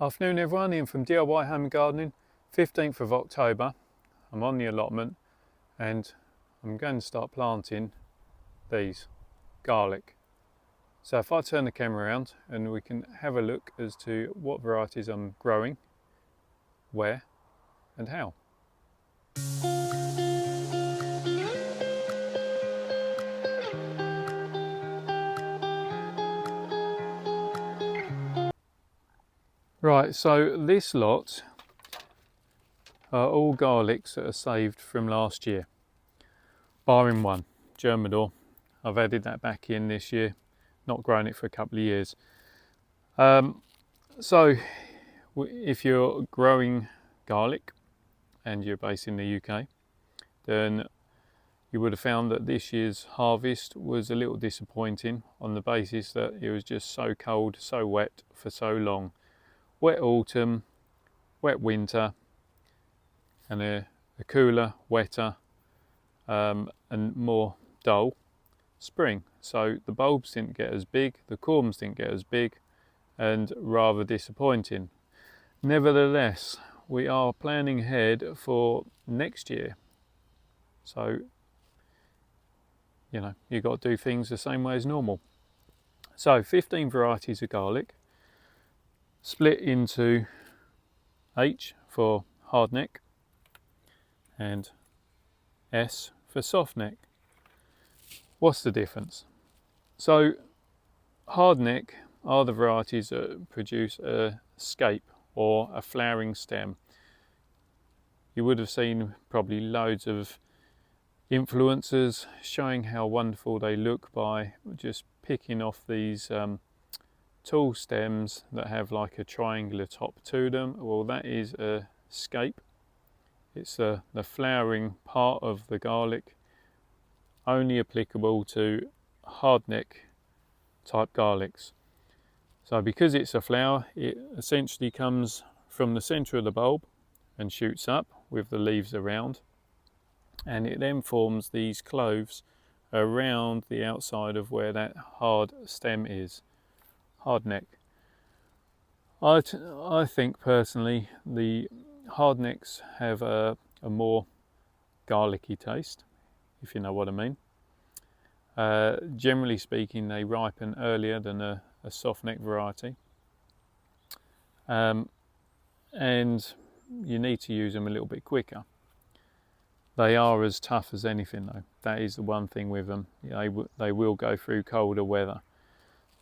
Afternoon everyone, Ian from DIY Home and Gardening, 15th of October. I'm on the allotment and I'm going to start planting these garlic. So if I turn the camera around and we can have a look as to what varieties I'm growing, where and how. Right, so this lot are all garlics that are saved from last year, barring one, Germador. I've added that back in this year, not grown it for a couple of years. So if you're growing garlic and you're based in the UK, then you would have found that this year's harvest was a little disappointing on the basis that it was just so cold, so wet for so long. Wet autumn, wet winter, and a cooler, wetter, and more dull spring. So the bulbs didn't get as big, the corms didn't get as big, and rather disappointing. Nevertheless, we are planning ahead for next year. So, you know, you've got to do things the same way as normal. So 15 varieties of garlic, split into H for hardneck and S for softneck. What's the difference? So hardneck are the varieties that produce a scape or a flowering stem. You would have seen probably loads of influencers showing how wonderful they look by just picking off these tall stems that have like a triangular top to them. Well, that is a scape. It's the flowering part of the garlic, only applicable to hardneck type garlics. So because it's a flower, it essentially comes from the center of the bulb and shoots up with the leaves around, and it then forms these cloves around the outside of where that hard stem is, hardneck. I think personally the hardnecks have a more garlicky taste, if you know what I mean. Generally speaking, they ripen earlier than a softneck variety, and you need to use them a little bit quicker. They are as tough as anything though. That is the one thing with them. They will go through colder weather.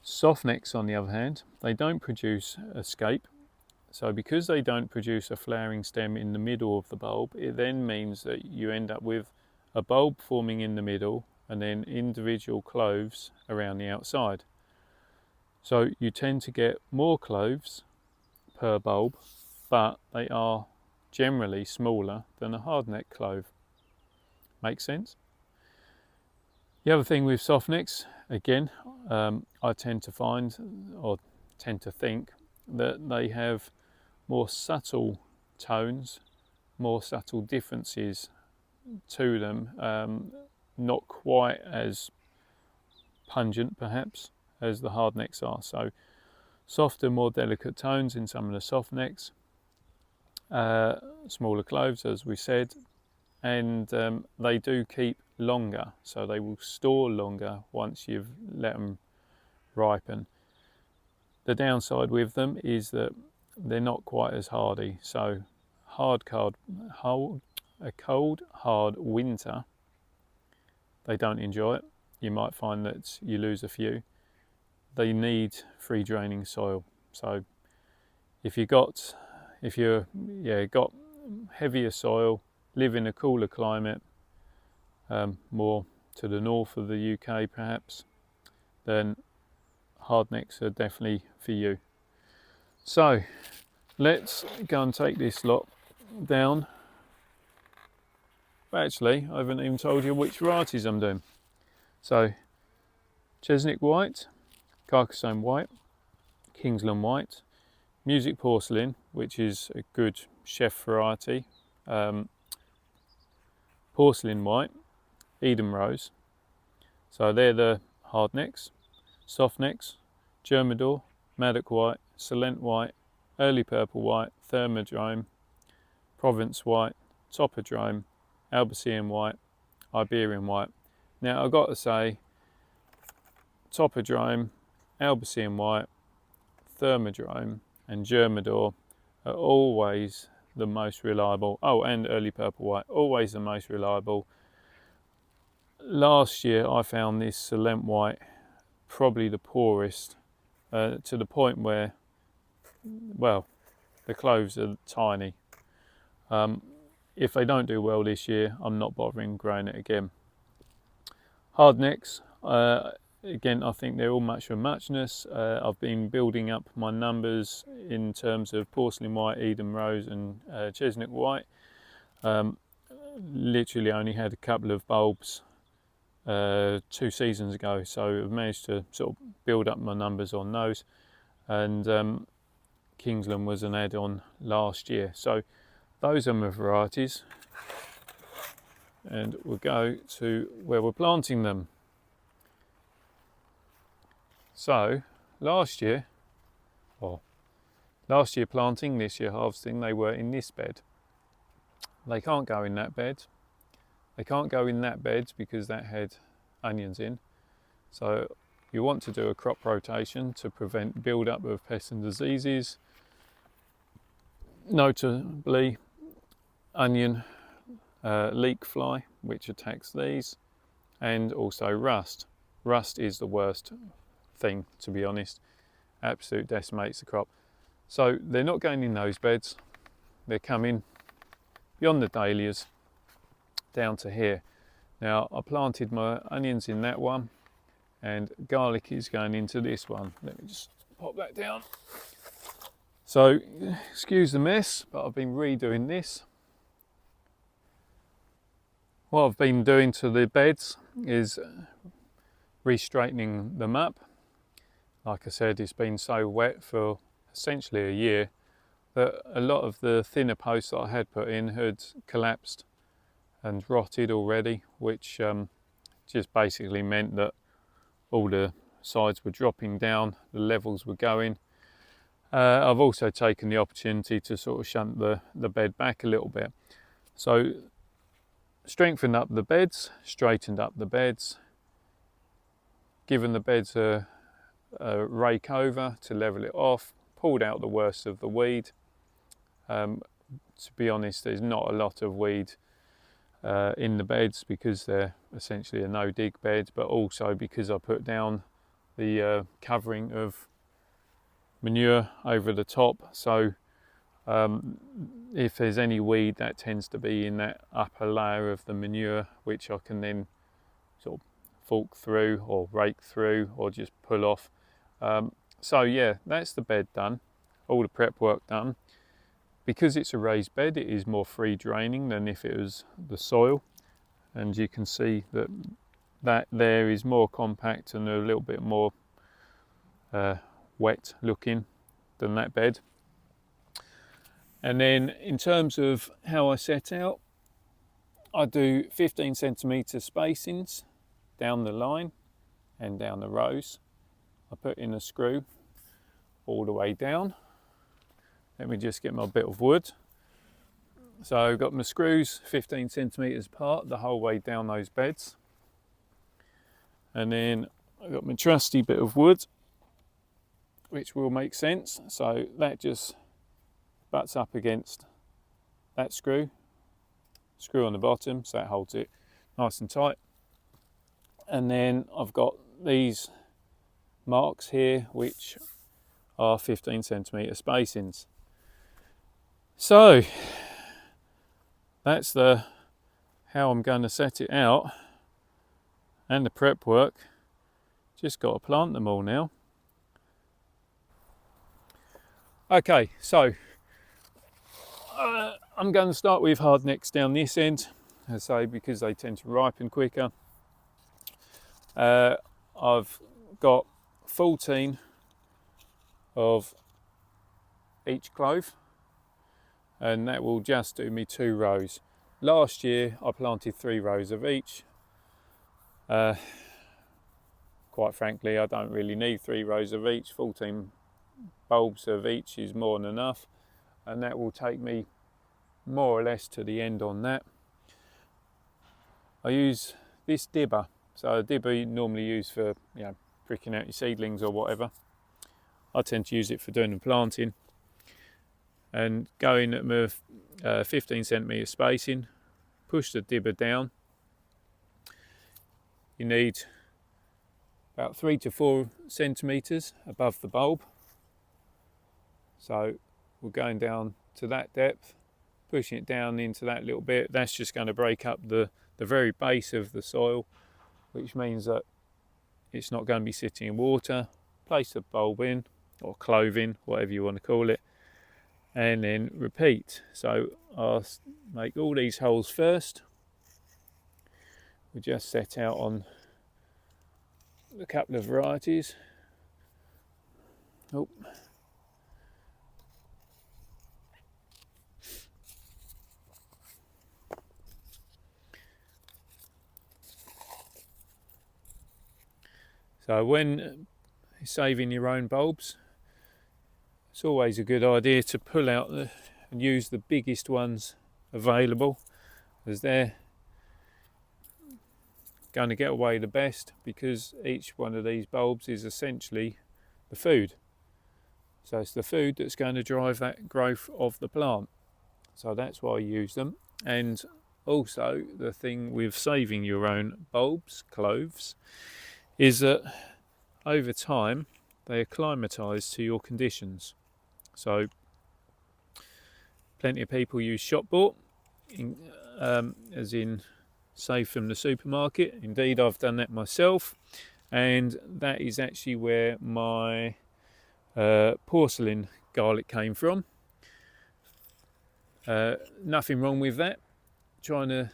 Softnecks, on the other hand, they don't produce a scape. So because they don't produce a flowering stem in the middle of the bulb, it then means that you end up with a bulb forming in the middle and then individual cloves around the outside. So you tend to get more cloves per bulb, but they are generally smaller than a hardneck clove. Make sense? The other thing with softnecks, again, I tend to find, or tend to think, that they have more subtle tones, more subtle differences to them, not quite as pungent perhaps as the hardnecks are. So softer, more delicate tones in some of the softnecks, smaller cloves as we said, and they do keep longer, so they will store longer once you've let them ripen. The downside with them is that they're not quite as hardy, so a cold, hard winter, they don't enjoy it. You might find that you lose a few. They need free draining soil. So if you've got heavier soil, live in a cooler climate, more to the north of the UK perhaps, then hardnecks are definitely for you. So let's go and take this lot down. Actually, I haven't even told you which varieties I'm doing. So Chesnick White, Carcassonne White, Kingsland White, Music Porcelain, which is a good chef variety, Porcelain White, Eden Rose. So they're the hardnecks. Softnecks, Germador, Maddock White, Salent White, early purple white, thermodrome, Provence white, topodrome, Albercian white, Iberian white. Now I've got to say, topodrome, Albercian white, thermodrome and Germador are always the most reliable. Oh, and early purple white, always the most reliable. Last year I found this Allotment white probably the poorest, to the point where, well, the cloves are tiny. If they don't do well this year, I'm not bothering growing it again. Hardnecks, again, I think they're all much of a muchness. I've been building up my numbers in terms of porcelain white, Eden rose and chestnut white. Literally only had a couple of bulbs 2 seasons ago, so I've managed to sort of build up my numbers on those. And Kingsland was an add-on last year. So those are my varieties, and we'll go to where we're planting them. So last year planting, this year harvesting, they were in this bed. They can't go in that bed. They can't go in that bed because that had onions in. So you want to do a crop rotation to prevent build-up of pests and diseases, notably onion leek fly, which attacks these, and also rust. Rust is the worst thing, to be honest. Absolute decimates the crop. So they're not going in those beds. They're coming beyond the dahlias down to here. Now I planted my onions in that one, and garlic is going into this one. Let me just pop that down. So excuse the mess, but I've been redoing this. What I've been doing to the beds is re-straightening them up. Like I said, it's been so wet for essentially a year that a lot of the thinner posts that I had put in had collapsed and rotted already, which just basically meant that all the sides were dropping down, the levels were going. I've also taken the opportunity to sort of shunt the bed back a little bit. So strengthened up the beds, straightened up the beds, given the beds a rake over to level it off, pulled out the worst of the weed. To be honest, there's not a lot of weed in the beds because they're essentially a no-dig bed, but also because I put down the covering of manure over the top. So if there's any weed, that tends to be in that upper layer of the manure, which I can then sort of fork through or rake through or just pull off. So yeah, that's the bed done, all the prep work done. Because it's a raised bed, it is more free draining than if it was the soil, and you can see that there is more compact and a little bit more wet looking than that bed. And then in terms of how I set out, I do 15 centimetre spacings down the line and down the rows. I put in a screw all the way down. Let me just get my bit of wood. So I've got my screws 15 centimetres apart the whole way down those beds. And then I've got my trusty bit of wood, which will make sense. So that just butts up against that screw on the bottom, so that holds it nice and tight. And then I've got these marks here, which are 15 centimetre spacings. So that's how I'm going to set it out, and the prep work. Just got to plant them all now. Okay, so I'm going to start with hardnecks down this end, as I say, because they tend to ripen quicker. I've got 14 of each clove, and that will just do me 2 rows. Last year I planted 3 rows of each. Quite frankly, I don't really need 3 rows of each. 14 bulbs of each is more than enough, and that will take me more or less to the end on that. I use this dibber. So a dibber you normally use for, you know, pricking out your seedlings or whatever. I tend to use it for doing the planting, and go in at my 15 centimetre spacing, push the dibber down. You need about 3 to 4 centimetres above the bulb. So we're going down to that depth, pushing it down into that little bit. That's just going to break up the very base of the soil, which means that it's not going to be sitting in water. Place the bulb in, or clove in, whatever you want to call it, and then repeat. So I'll make all these holes first. We just set out on a couple of varieties. Oh. So when saving your own bulbs, it's always a good idea to pull out and use the biggest ones available, as they're going to get away the best, because each one of these bulbs is essentially the food. So it's the food that's going to drive that growth of the plant. So that's why I use them. And also the thing with saving your own bulbs, cloves, is that over time they acclimatise to your conditions. So plenty of people use shop bought, as in saved from the supermarket. Indeed, I've done that myself, and that is actually where my porcelain garlic came from. Nothing wrong with that, trying to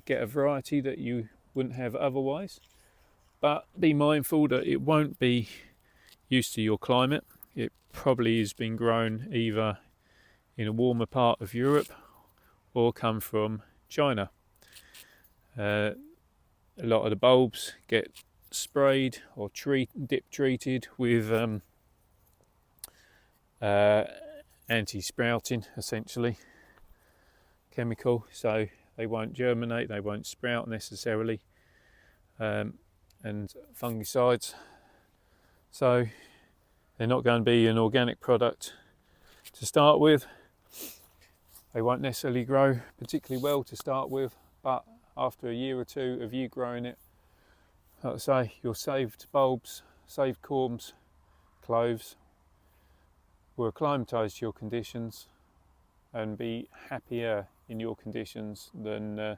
get a variety that you wouldn't have otherwise, but be mindful that it won't be used to your climate. It probably has been grown either in a warmer part of Europe or come from China. A lot of the bulbs get sprayed or dip treated with anti-sprouting, essentially, chemical, so they won't germinate, they won't sprout necessarily, and fungicides, so they're not going to be an organic product to start with. They won't necessarily grow particularly well to start with, but after a year or two of you growing it, like I say, your saved bulbs, saved corms, cloves, will acclimatise to your conditions and be happier in your conditions than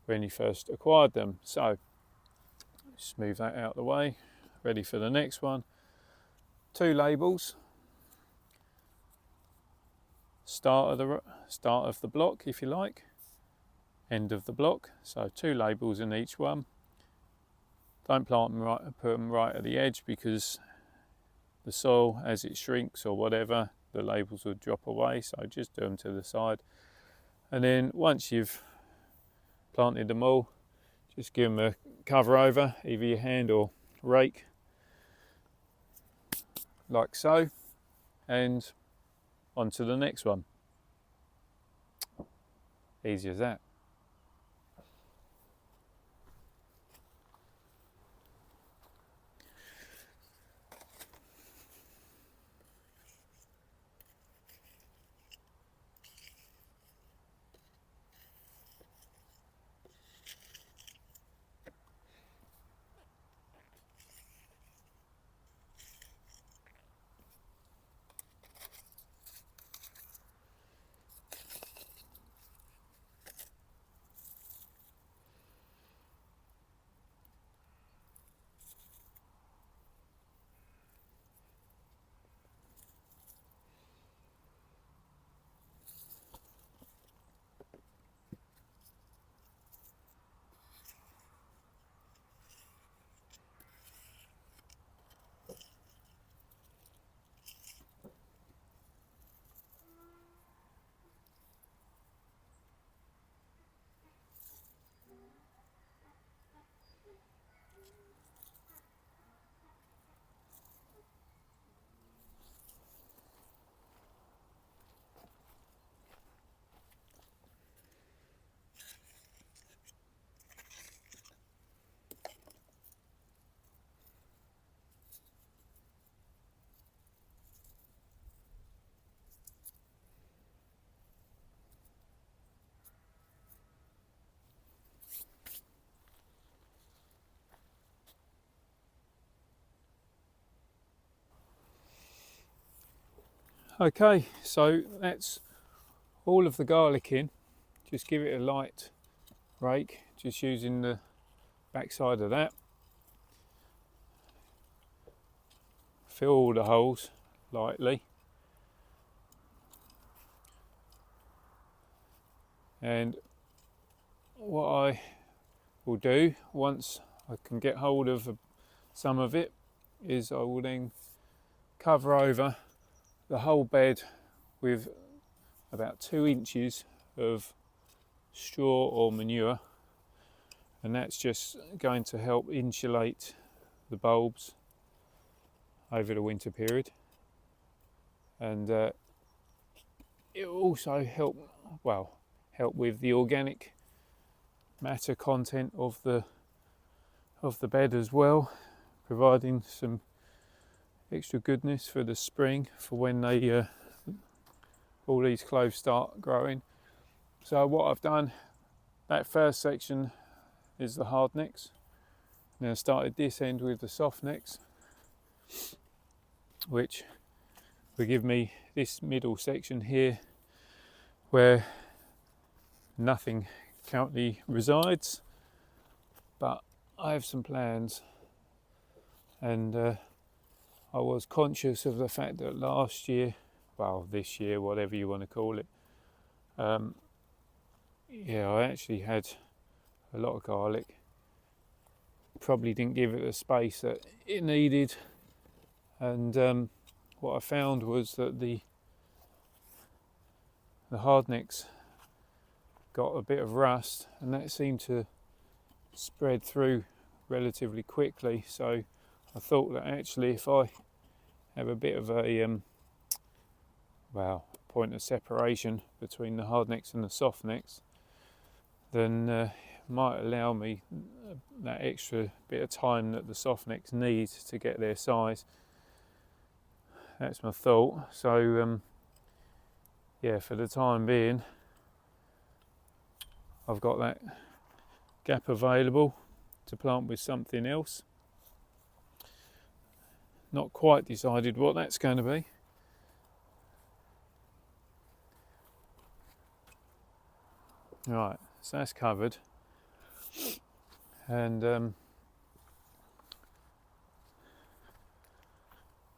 when you first acquired them. So just move that out of the way, ready for the next one. 2 labels, start of the block, if you like, end of the block, so 2 labels in each one. Don't plant them right, put them right at the edge, because the soil, as it shrinks or whatever, the labels will drop away, so just do them to the side. And then once you've planted them all, just give them a cover over, either your hand or rake, like so, and on to the next one. Easy as that. Okay, so that's all of the garlic in. Just give it a light rake, just using the backside of that. Fill all the holes lightly. And what I will do once I can get hold of some of it is I will then cover over the whole bed with about 2 inches of straw or manure, and that's just going to help insulate the bulbs over the winter period, and it will also help with the organic matter content of the bed as well, providing some extra goodness for the spring, for when they all these cloves start growing. So what I've done, that first section is the hardnecks. Now I started this end with the softnecks, which will give me this middle section here where nothing currently resides, but I have some plans, and I was conscious of the fact that last year, well, this year, whatever you want to call it, yeah, I actually had a lot of garlic. Probably didn't give it the space that it needed, and what I found was that the hardnecks got a bit of rust, and that seemed to spread through relatively quickly. So I thought that actually if I have a bit of a point of separation between the hardnecks and the softnecks, then it might allow me that extra bit of time that the softnecks need to get their size. That's my thought. So yeah, for the time being, I've got that gap available to plant with something else. Not quite decided what that's going to be. Right, so that's covered, and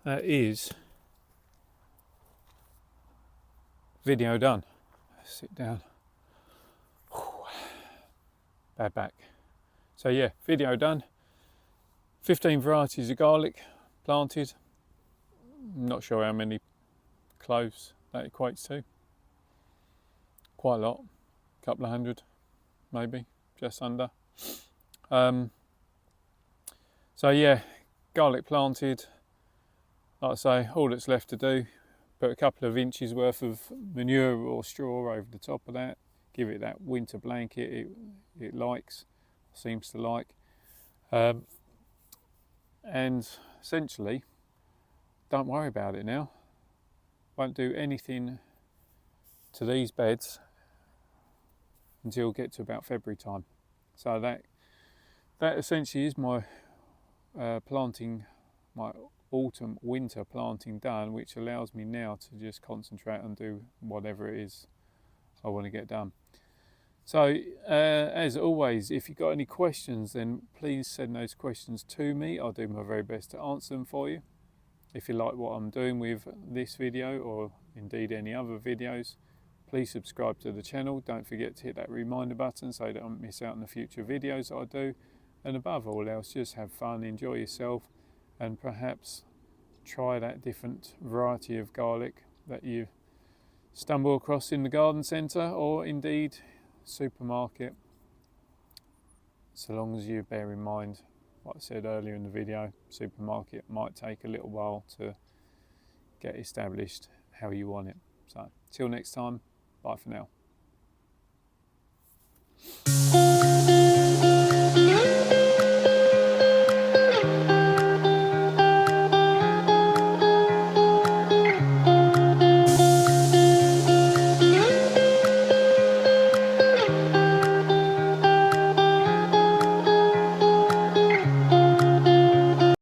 that is video done. Sit down. Bad back. So yeah, video done. 15 varieties of garlic planted. Not sure how many cloves that equates to. Quite a lot. Couple of hundred, maybe, just under. So yeah, garlic planted. Like I say, all that's left to do, put a couple of inches worth of manure or straw over the top of that, give it that winter blanket it likes, seems to like, and essentially don't worry about it now. Won't do anything to these beds until we get to about February time. So that essentially is my planting, my autumn winter planting done, which allows me now to just concentrate and do whatever it is I want to get done. So as always, if you've got any questions, then please send those questions to me. I'll do my very best to answer them for you. If you like what I'm doing with this video, or indeed any other videos, please subscribe to the channel. Don't forget to hit that reminder button so you don't miss out on the future videos that I do. And above all else, just have fun, enjoy yourself, and perhaps try that different variety of garlic that you stumble across in the garden centre or indeed supermarket, so long as you bear in mind what I said earlier in the video. Supermarket might take a little while to get established how you want it. So till next time, bye for now.